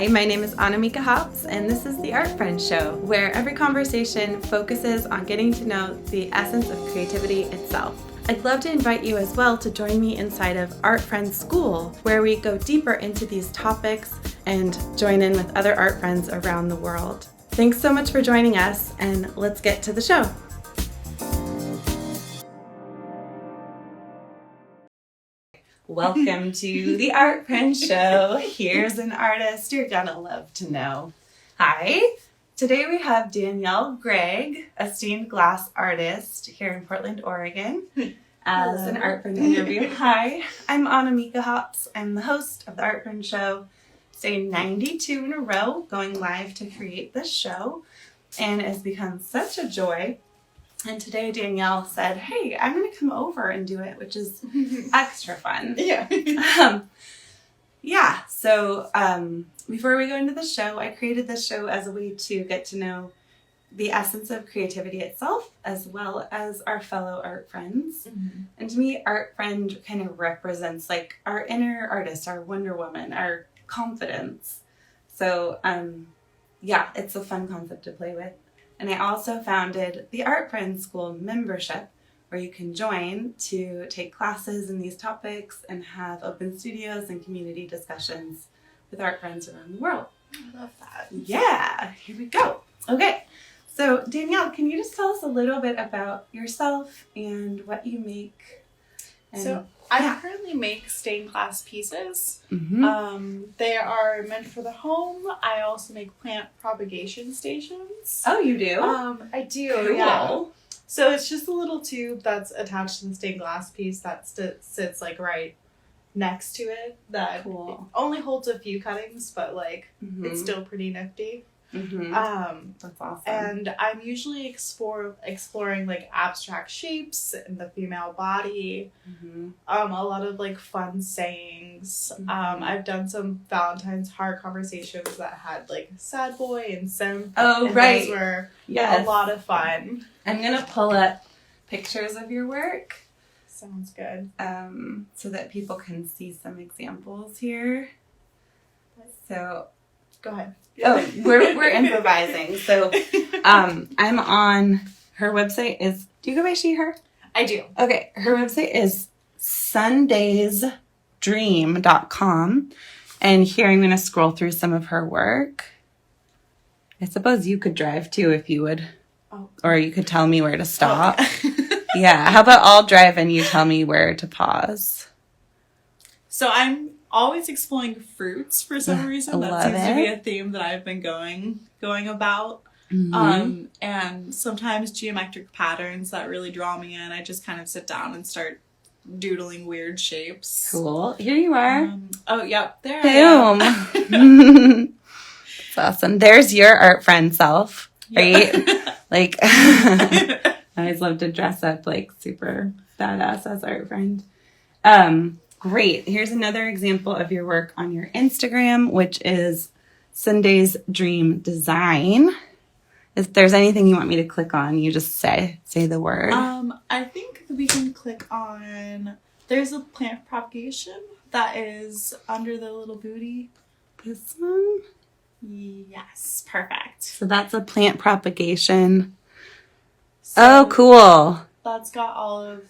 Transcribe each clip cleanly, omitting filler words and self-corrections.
Hi, my name is Annamieka, and this is the Art Friends Show, where every conversation focuses on getting to know the essence of creativity itself. I'd love to invite you as well to join me inside of Art Friends School, where we go deeper into these topics and join in with other art friends around the world. Thanks so much for joining us, and let's get to the show. Welcome to the Art Friends Show. Here's an artist you're gonna love to know. Hi, today we have Danielle Gregg, a stained glass artist here in Portland, Oregon, as an Art Friend interview. Hi, I'm Annamieka. I'm the host of the Art Friends Show, staying 92 in a row, going live to create this show, and it has become such a joy. And today Danielle said, hey, I'm going to come over and do it, which is extra fun. Yeah. So before we go into the show, I created this show as a way to get to know the essence of creativity itself, as well as our fellow art friends. Mm-hmm. And to me, art friend kind of represents like our inner artist, our Wonder Woman, our confidence. So it's a fun concept to play with. And I also founded the Art Friends School membership, where you can join to take classes in these topics and have open studios and community discussions with art friends around the world. I love that. Yeah, here we go. Okay, so Danielle, can you just tell us a little bit about yourself and what you make? I currently make stained glass pieces. Mm-hmm. They are meant for the home. I also make plant propagation stations. Oh, you do? I do, cool. Yeah. So it's just a little tube that's attached to the stained glass piece that sits like right next to it. That cool. only holds a few cuttings, but mm-hmm. it's still pretty nifty. Mm-hmm. That's awesome. And I'm usually exploring like abstract shapes in the female body. Mm-hmm. A lot of like fun sayings. Mm-hmm. I've done some Valentine's heart conversations that had like sad boy and simp. Oh, and right. Those were yes. a lot of fun. I'm gonna pull up pictures of your work. Sounds good. So that people can see some examples here. So go ahead. Oh, we're improvising. So I'm on her website is, do you go by she, her? I do. Okay. Her website is sundaysdream.com. And here I'm going to scroll through some of her work. I suppose you could drive too if you would. Oh. Or you could tell me where to stop. Oh. Yeah. How about I'll drive and you tell me where to pause? So I'm always exploring fruits for some reason. That seems to be a theme that I've been going about. Mm-hmm. And sometimes geometric patterns that really draw me in. I just kind of sit down and start doodling weird shapes. Cool. Here you are. Yep. There Boom. I am. That's awesome. There's your art friend self, right? Like, I always love to dress up like super badass as art friend. Great. Here's another example of your work on your Instagram, which is Sunday's Dream Design. If there's anything you want me to click on, you just say the word. I think we can click on, there's a plant propagation that is under the little booty. This one? Yes, perfect. So that's a plant propagation. So oh, cool. That's got all of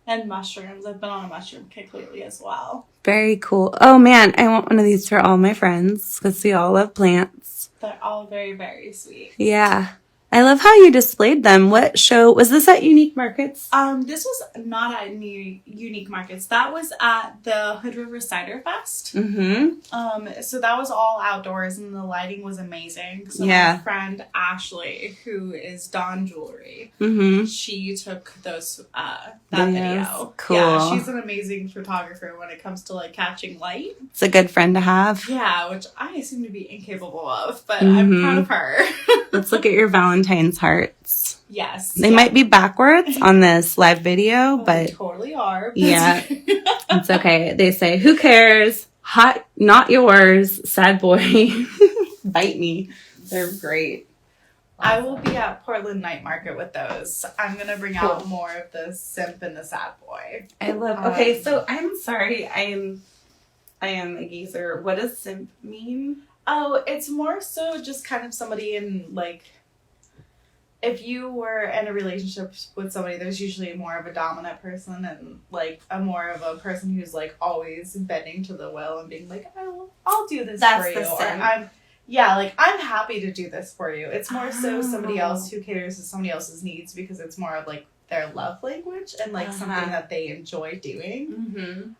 and mushrooms. I've been on a mushroom kick lately as well. Very cool. Oh man, I want one of these for all my friends because we all love plants. They're all very, very sweet. Yeah. I love how you displayed them. What show? Was this at Unique Markets? This was not at Unique Markets. That was at the Hood River Cider Fest. Mm-hmm. So that was all outdoors and the lighting was amazing. So yeah. My friend Ashley, who is Dawn Jewelry, mm-hmm. she took those that video. Cool. Yeah, she's an amazing photographer when it comes to like catching light. It's a good friend to have. Yeah, which I seem to be incapable of, but mm-hmm. I'm proud of her. Let's look at your Valentine's hearts. Yes. They might be backwards on this live video, but they totally are. Yeah. It's okay. They say, who cares? Hot, not yours. Sad boy. Bite me. They're great. I will be at Portland Night Market with those. I'm going to bring out more of the simp and the sad boy. I love, okay, so I'm sorry. I am a geezer. What does simp mean? Oh, it's more so just kind of somebody in, like, if you were in a relationship with somebody, there's usually more of a dominant person and, like, a more of a person who's, like, always bending to the will and being like, I'll do this for you. Or I'm happy to do this for you. It's more so somebody else who caters to somebody else's needs because it's more of, like, their love language and, like, something that they enjoy doing.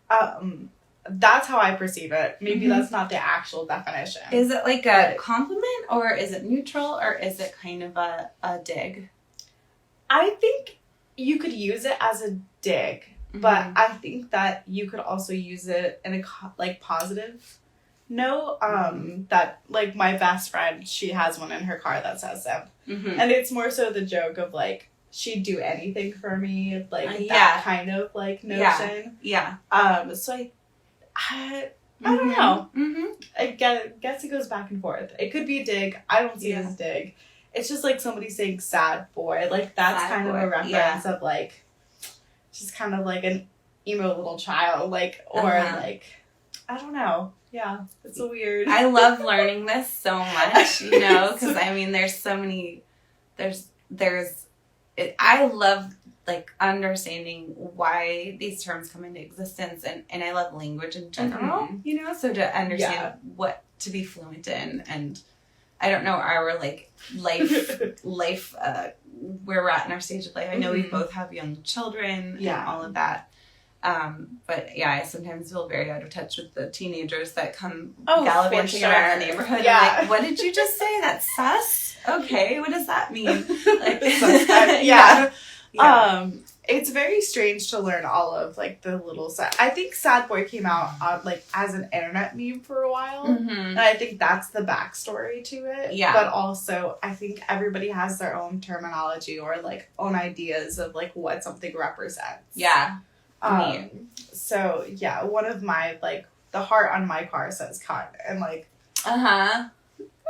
That's how I perceive it. Maybe that's not the actual definition. Is it like a compliment, or is it neutral, or is it kind of a dig? I think you could use it as a dig, but I think that you could also use it in a, like, positive note. That, like, my best friend, she has one in her car that says simp. And it's more so the joke of, like, she'd do anything for me, like, that kind of, like, notion. So I don't know. I guess it goes back and forth. It could be a dig. I don't see it as a dig. It's just like somebody saying sad boy. Like, that's sad kind boy. Of a reference of, like, just kind of like an emo little child. Like, or like, I don't know. Yeah, it's a weird. I love learning this so much, you know, because I mean, there's so many. I love, like, understanding why these terms come into existence, and I love language in general, you know, so to understand what to be fluent in, and I don't know our, like, life, where we're at in our stage of life. I know we both have young children and all of that, but I sometimes feel very out of touch with the teenagers that come gallivanting around the neighborhood. And, like, what did you just say? That's sus? Okay, what does that mean? Like, it's very strange to learn all of, like, the little I think sad boy came out like as an internet meme for a while, and I think that's the backstory to it. But also I think everybody has their own terminology or, like, own ideas of, like, what something represents. So one of my, like, the heart on my car says cunt, and, like,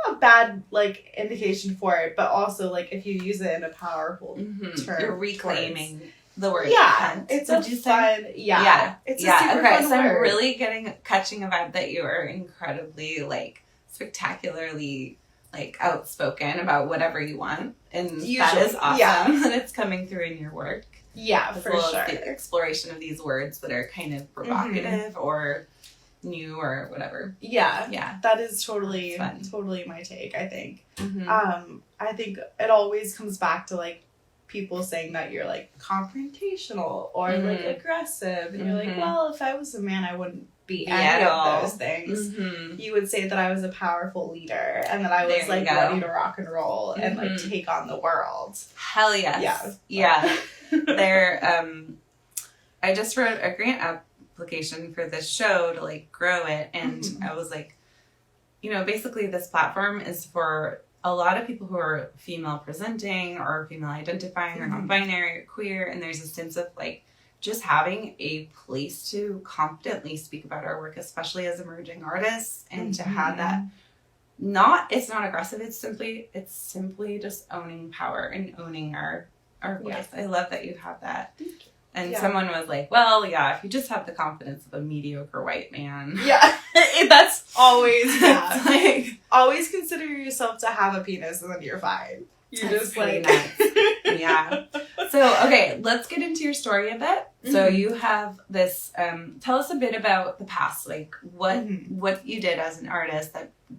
a bad, like, indication for it, but also, like, if you use it in a powerful term, you're reclaiming the word. It's a fun. It's a super fun so word. I'm really catching a vibe that you are incredibly, like, spectacularly, like, outspoken about whatever you want, and that is awesome that it's coming through in your work. For sure. The exploration of these words that are kind of provocative or new or whatever. That is totally my take, I think. I think it always comes back to, like, people saying that you're, like, confrontational or like aggressive, and you're like, well, if I was a man, I wouldn't be any of those things. You would say that I was a powerful leader and that I was ready to rock and roll and like take on the world. Hell yes. I just wrote a grant application for this show to, like, grow it, and I was like, you know, basically this platform is for a lot of people who are female presenting or female identifying or non-binary or queer, and there's a sense of, like, just having a place to confidently speak about our work, especially as emerging artists, and to have that it's not aggressive, it's simply just owning power and owning our voice. I love that you have that. Thank you. And someone was like, well, if you just have the confidence of a mediocre white man. That's always, like, always consider yourself to have a penis and then you're fine. You're just like... nice. So, okay, let's get into your story a bit. So you have this, tell us a bit about the past, like what you did as an artist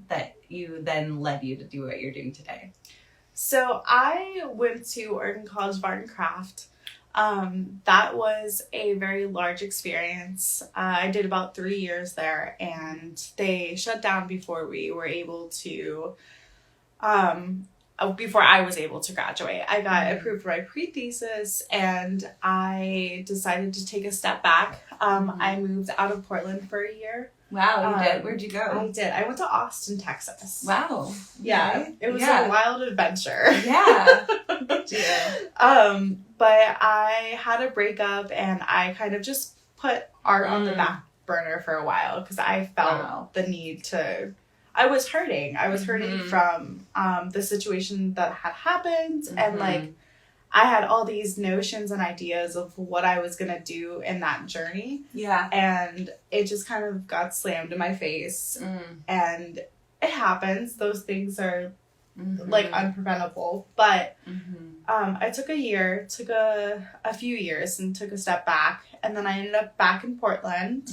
that you then led you to do what you're doing today. So I went to Oregon College of Art and Craft. That was a very large experience. I did about 3 years there, and they shut down before we were able to, before I was able to graduate. I got approved for my pre-thesis, and I decided to take a step back. I moved out of Portland for a year. Wow, you did? Where'd you go? I did. I went to Austin, Texas. Wow. Yeah. It was a wild adventure. Yeah. But I had a breakup, and I kind of just put art on the back burner for a while because I felt the need to... I was hurting. I was hurting from the situation that had happened, and, like, I had all these notions and ideas of what I was going to do in that journey. Yeah. And it just kind of got slammed in my face. And it happens. Those things are like unpreventable. But I took a few years and took a step back, and then I ended up back in Portland.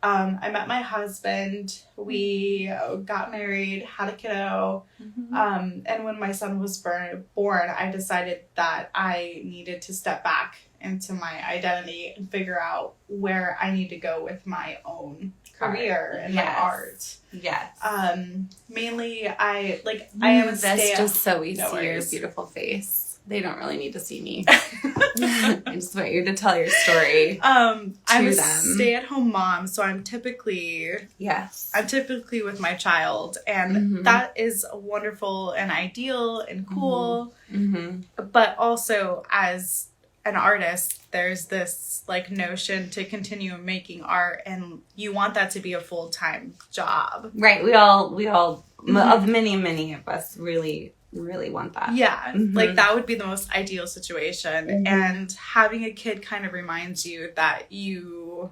I met my husband. We got married, had a kiddo. And when my son was born, I decided that I needed to step back into my identity and figure out where I need to go with my own career and my art. Yes. Mainly, I am a stay. Just so we see your beautiful face. They don't really need to see me. I just want you to tell your story. I'm a stay-at-home mom, so I'm typically with my child, and that is wonderful and ideal and cool. But also, as an artist, there's this like notion to continue making art, and you want that to be a full-time job. Right. We all many of us really want that. Yeah. Like that would be the most ideal situation. And having a kid kind of reminds you that you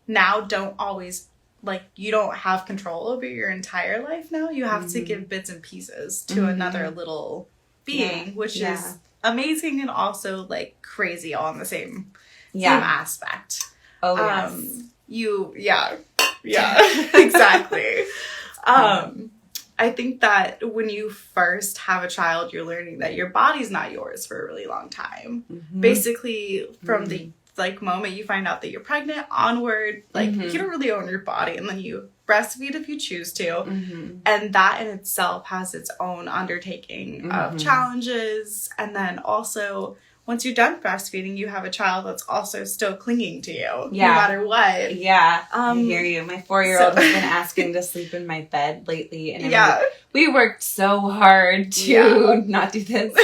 now don't always, like, you don't have control over your entire life now. You have to give bits and pieces to another little being, which is amazing and also like crazy all in the same aspect. Oh, yes. Exactly. I think that when you first have a child, you're learning that your body's not yours for a really long time. Basically, from the like moment you find out that you're pregnant onward, like you don't really own your body, and then you breastfeed if you choose to, and that in itself has its own undertaking of challenges. And then also, once you're done breastfeeding, you have a child that's also still clinging to you, no matter what. Yeah, I hear you. My 4-year-old has been asking to sleep in my bed lately, and we worked so hard to not do this.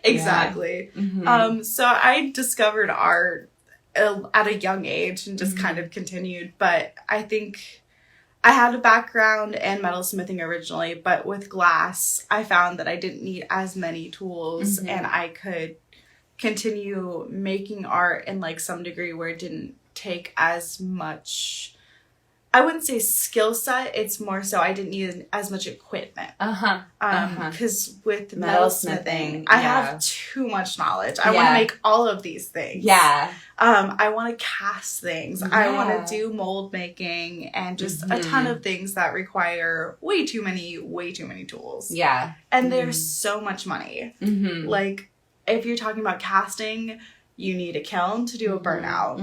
Exactly. So I discovered art at a young age and just kind of continued. But I think I had a background in metalsmithing originally, but with glass, I found that I didn't need as many tools, and I could continue making art in like some degree where it didn't take as much, I wouldn't say skill set, it's more so I didn't need as much equipment. Because with metalsmithing, I have too much knowledge. I want to make all of these things. I want to cast things. I want to do mold making and just a ton of things that require way too many tools. And there's so much money. Like, if you're talking about casting, you need a kiln to do a burnout.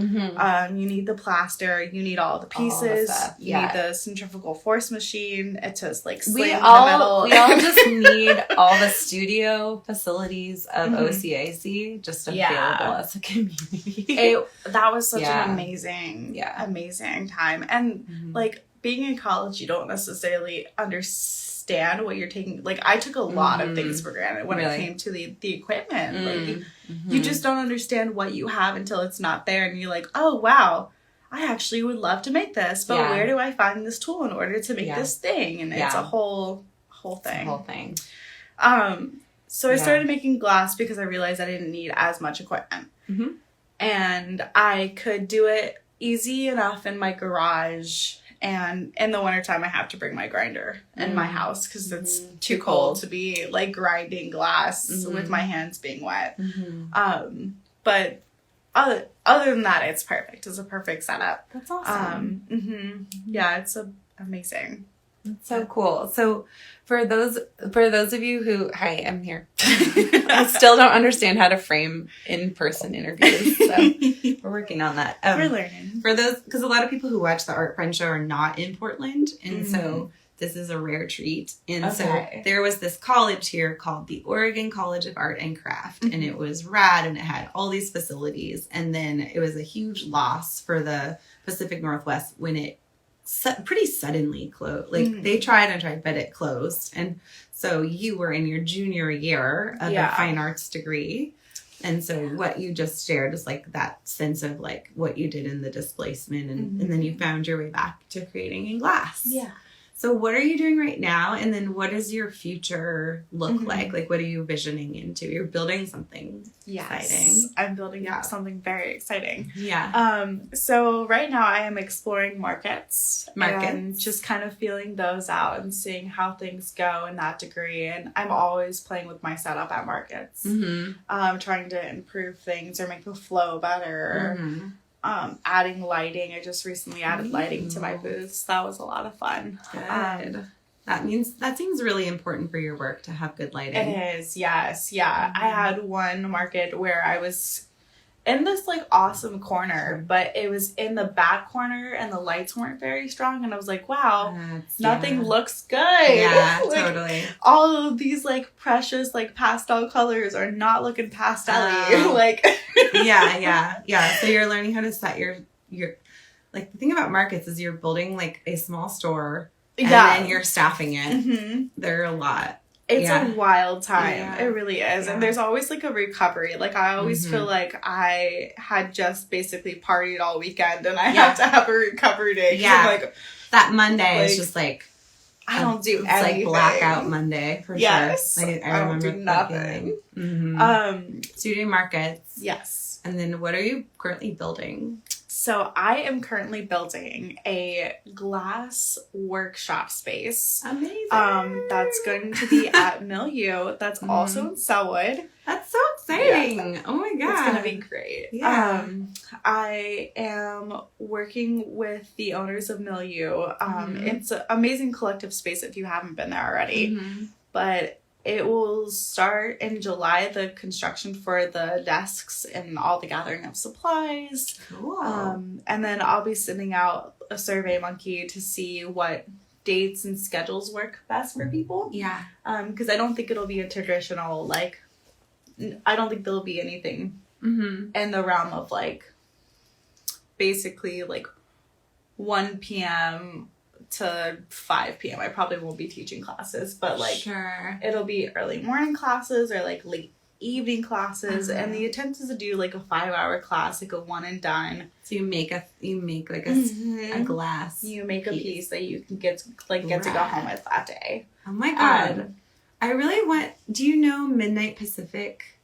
You need the plaster. You need all the pieces. You need the centrifugal force machine. It just like sling the metal. We all just need all the studio facilities of OCAC just available as a community. That was such an amazing time. And like being in college, you don't necessarily understand what you're taking. Like, I took a lot of things for granted when it came to the equipment. Like, you just don't understand what you have until it's not there, and you're like, oh wow, I actually would love to make this, but where do I find this tool in order to make this thing? And it's a whole thing. So I started making glass because I realized I didn't need as much equipment, and I could do it easy enough in my garage. And in the wintertime, I have to bring my grinder in my house because it's too cold to be like grinding glass with my hands being wet. But other than that, it's perfect. It's a perfect setup. That's awesome. Yeah, it's amazing. That's so cool. So for those of you who, hi, I'm here. I still don't understand how to frame in-person interviews, so we're working on that. We're learning. For those, because a lot of people who watch the Art Friend Show are not in Portland, and so this is a rare treat. And so there was this college here called the Oregon College of Art and Craft, and it was rad, and it had all these facilities. And then it was a huge loss for the Pacific Northwest when it pretty suddenly closed. Like they tried, but it closed. And so you were in your junior year of a fine arts degree. And so what you just shared is like that sense of like what you did in the displacement, and then you found your way back to creating in glass. So what are you doing right now? And then what does your future look like? Like, what are you visioning into? You're building something exciting. I'm building up something very exciting. Yeah. So right now I am exploring markets and just kind of feeling those out and seeing how things go in that degree. And I'm always playing with my setup at markets, trying to improve things or make the flow better. Adding lighting. I just recently added lighting to my booths. That was a lot of fun. Good. That seems really important for your work to have good lighting. It is, yes. Yeah. I had one market where I was in this like awesome corner, but it was in the back corner and the lights weren't very strong. And I was like, wow, nothing looks good. Yeah, like, totally. All of these like precious like pastel colors are not looking pastel-y. Like yeah. So you're learning how to set your like the thing about markets is you're building like a small store and then you're staffing it. There are a lot. It's a wild time. It really is. And there's always like a recovery. Like I always feel like I had just basically partied all weekend and I have to have a recovery day. Yeah. Like that Monday is just like I don't do it's anything. Like blackout Monday for sure. Like, I don't do nothing. So you're doing markets. Yes. And then what are you currently building? So I am currently building a glass workshop space. Amazing. That's going to be at Milieu. That's also in Selwood. That's so exciting. Yeah. Oh my God. It's going to be great. Yeah. I am working with the owners of Milieu. It's an amazing collective space if you haven't been there already. But it will start in July, the construction for the desks and all the gathering of supplies. Cool. And then I'll be sending out a survey monkey to see what dates and schedules work best for people. Yeah. Because I don't think it'll be a traditional, like, I don't think there'll be anything in the realm of, like, basically, like, 1 p.m. to 5 p.m. I probably won't be teaching classes, but like it'll be early morning classes or like late evening classes, and the intent is to do like a 5-hour class, like a one and done. So you make like a glass. You make a piece that you can get to go home with that day. Oh my God. I really want. Do you know Midnight Pacific?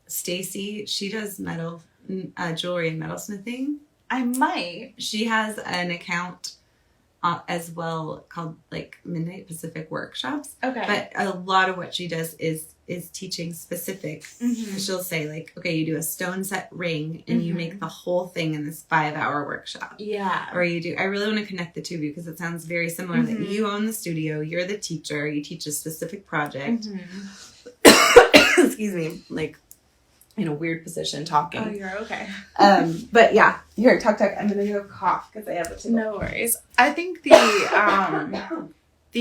Stacy, she does metal jewelry and metalsmithing. I might. She has an account as well called like Midnight Pacific Workshops. Okay. But a lot of what she does is teaching specific. She'll say like, okay, you do a stone set ring and you make the whole thing in this 5-hour workshop. Yeah. Or you do, I really want to connect the two of you because it sounds very similar that you own the studio, you're the teacher, you teach a specific project. Excuse me, like in a weird position talking. Oh, you're okay. But yeah, here, talk. I'm gonna go cough because I have a tickle. No worries. I think the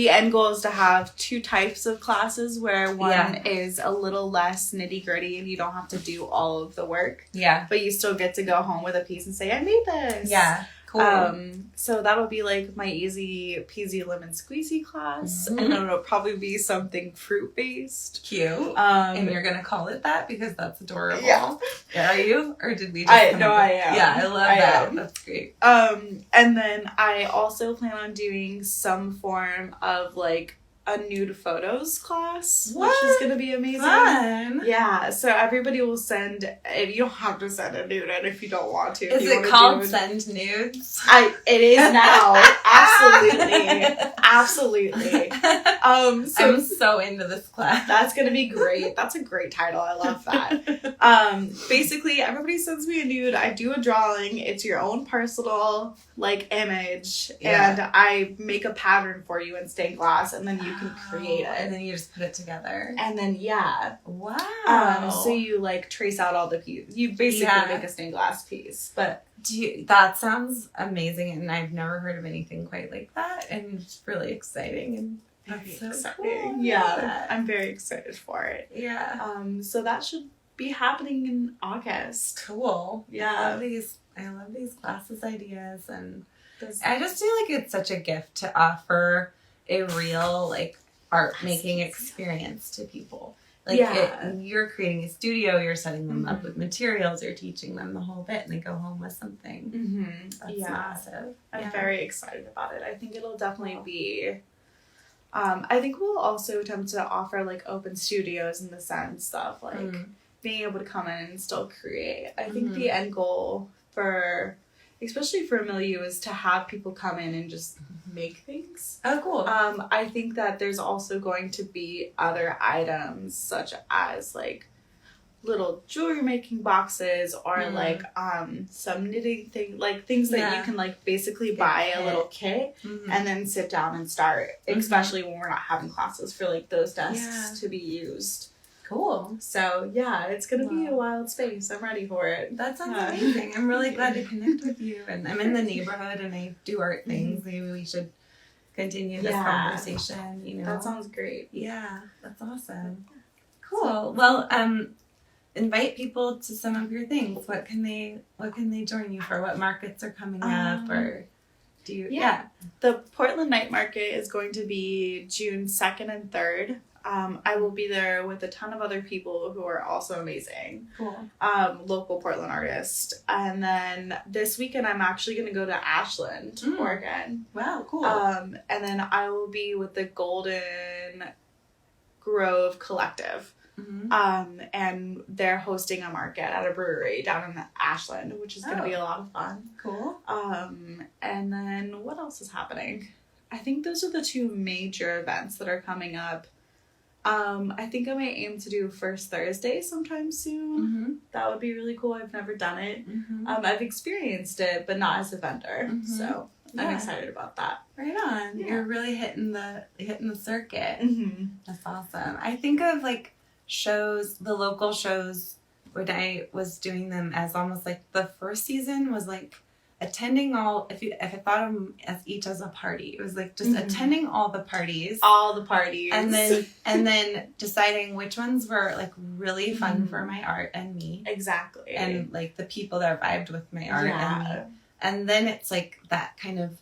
end goal is to have 2 types of classes where one is a little less nitty gritty and you don't have to do all of the work. Yeah. But you still get to go home with a piece and say, I made this. Yeah. Cool. So that'll be like my easy peasy lemon squeezy class, and then it'll probably be something fruit based. Cute. And you're gonna call it that because that's adorable. Yeah. Are you? Or did we just I am. Yeah, I love that. That's great. And then I also plan on doing some form of like a nude photos class, which is going to be amazing. Fun. Yeah, so everybody will send, you don't have to send a nude in if you don't want to. Is it called Send Nudes? It is now. Absolutely. So I'm so into this class. That's going to be great. That's a great title. I love that. Basically, everybody sends me a nude. I do a drawing. It's your own personal, like, image. Yeah. And I make a pattern for you in stained glass, and then you can create it. And then you just put it together. And then, Wow. So you, like, trace out all the pieces. You basically make a stained glass piece. But that sounds amazing, and I've never heard of anything quite like that, and it's really exciting and very exciting. Cool. Yeah, I'm very excited for it. Yeah. So that should be happening in August. Cool. Yeah. I love these classes ideas, and I just feel like it's such a gift to offer a real like art making experience to people. Like you're creating a studio, you're setting them up with materials, you're teaching them the whole bit, and they go home with something. That's massive. I'm very excited about it. I think it'll definitely be I think we'll also attempt to offer like open studios in the sense of like being able to come in and still create. I think the end goal for, especially for Milieu, is to have people come in and just make things. Oh, cool. I think that there's also going to be other items such as like little jewelry making boxes or like some knitting thing, like things that you can like basically buy a little kit and then sit down and start, especially when we're not having classes, for like those desks to be used. Cool. So yeah, it's gonna be a wild space. I'm ready for it. That sounds amazing. I'm really glad to connect with you, and I'm in the neighborhood and I do art things. Maybe we should continue this conversation, you know. That sounds great. Yeah, that's awesome. Cool. Well, invite people to some of your things. What can they join you for? What markets are coming up, or do you? Yeah. The Portland Night Market is going to be June 2nd and 3rd. I will be there with a ton of other people who are also amazing. Cool. Local Portland artists. And then this weekend I'm actually going to go to Ashland, Oregon. Wow, cool. And then I will be with the Golden Grove Collective. And they're hosting a market at a brewery down in Ashland, which is going to be a lot of fun. Cool. And then what else is happening? I think those are the two major events that are coming up. I think I might aim to do First Thursday sometime soon. That would be really cool. I've never done it. I've experienced it, but not as a vendor. So I'm excited about that. Right on. Yeah. You're really hitting the circuit. That's awesome. I think of like shows, the local shows, when I was doing them as almost like the first season was like attending all, if I thought of them as each as a party, it was like just attending all the parties. And then deciding which ones were like really fun for my art and me. Exactly. And like the people that vibed with my art and me. And then it's like that kind of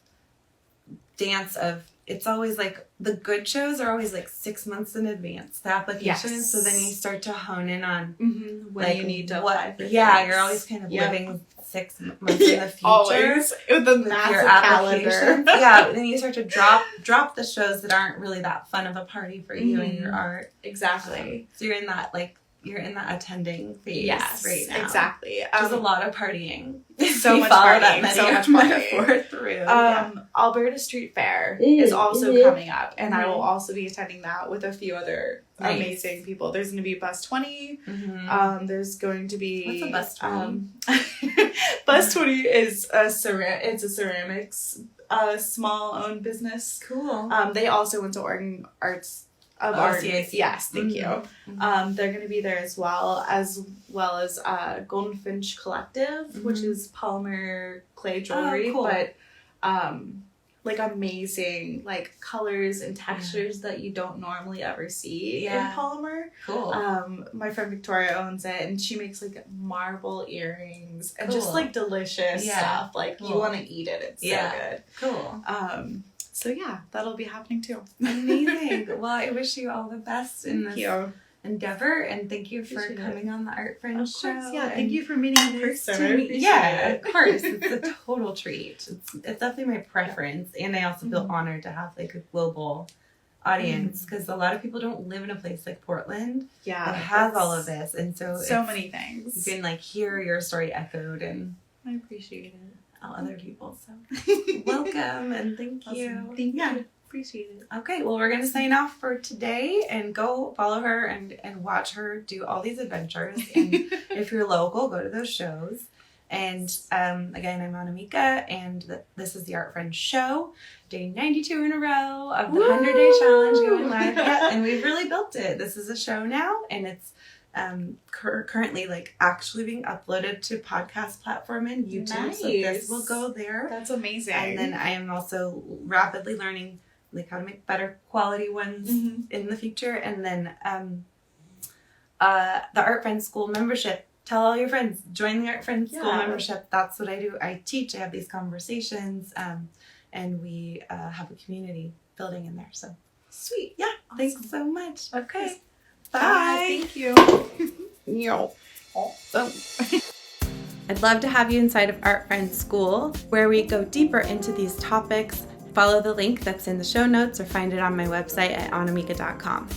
dance of, it's always like the good shows are always like 6 months in advance, the applications. So then you start to hone in on when like you need to apply for things. You're always kind of living 6 months in the future. Always with the massive your calendar. Then you start to drop the shows that aren't really that fun of a party for you and your art. Exactly. So you're in that attending phase. Yes, right now. Exactly. There's a lot of partying. So much partying. So much partying. Alberta Street Fair is also coming up, and I will also be attending that with a few other amazing people. There's going to be Bus 20. There's going to be... What's a Bus 20? Bus 20 is a ceramics small owned business. Cool. They also went to Oregon Arts of Art. Yes, thank you. They're going to be there as well as Golden Finch Collective, which is polymer clay jewelry, but like amazing like colors and textures that you don't normally ever see in polymer. Cool. My friend Victoria owns it, and she makes like marble earrings and just like delicious stuff. Like you want to eat it. It's so good. Cool. So yeah, that'll be happening too. Amazing. Well, I wish you all the best in this endeavor, and thank you for coming on the Art Friends show. Yeah, thank you for meeting in person. Of course. It's a total treat. It's definitely my preference, and I also feel honored to have like a global audience, because a lot of people don't live in a place like Portland that has all of this, and so many things. You can like hear your story echoed, and I appreciate it. Other people, so welcome and thank you. Thank you. Appreciate it. Okay, well, we're going to sign off for today, and go follow her and watch her do all these adventures. And if you're local, go to those shows. And again, I'm Annamieka, and this is the Art Friends show, day 92 in a row of the 100-day challenge going live. And we've really built it. This is a show now, and it's currently like actually being uploaded to podcast platform and YouTube. Nice. So this will go there. That's amazing. And then I am also rapidly learning like how to make better quality ones in the future. And then the Art Friends School membership. Tell all your friends, join the Art Friends School membership. That's what I do. I teach, I have these conversations, and we have a community building in there. So sweet. Yeah. Awesome. Thanks so much. Okay. Bye. Thank you. I'd love to have you inside of Art Friends School, where we go deeper into these topics, Follow the link that's in the show notes or find it on my website at annamieka.com.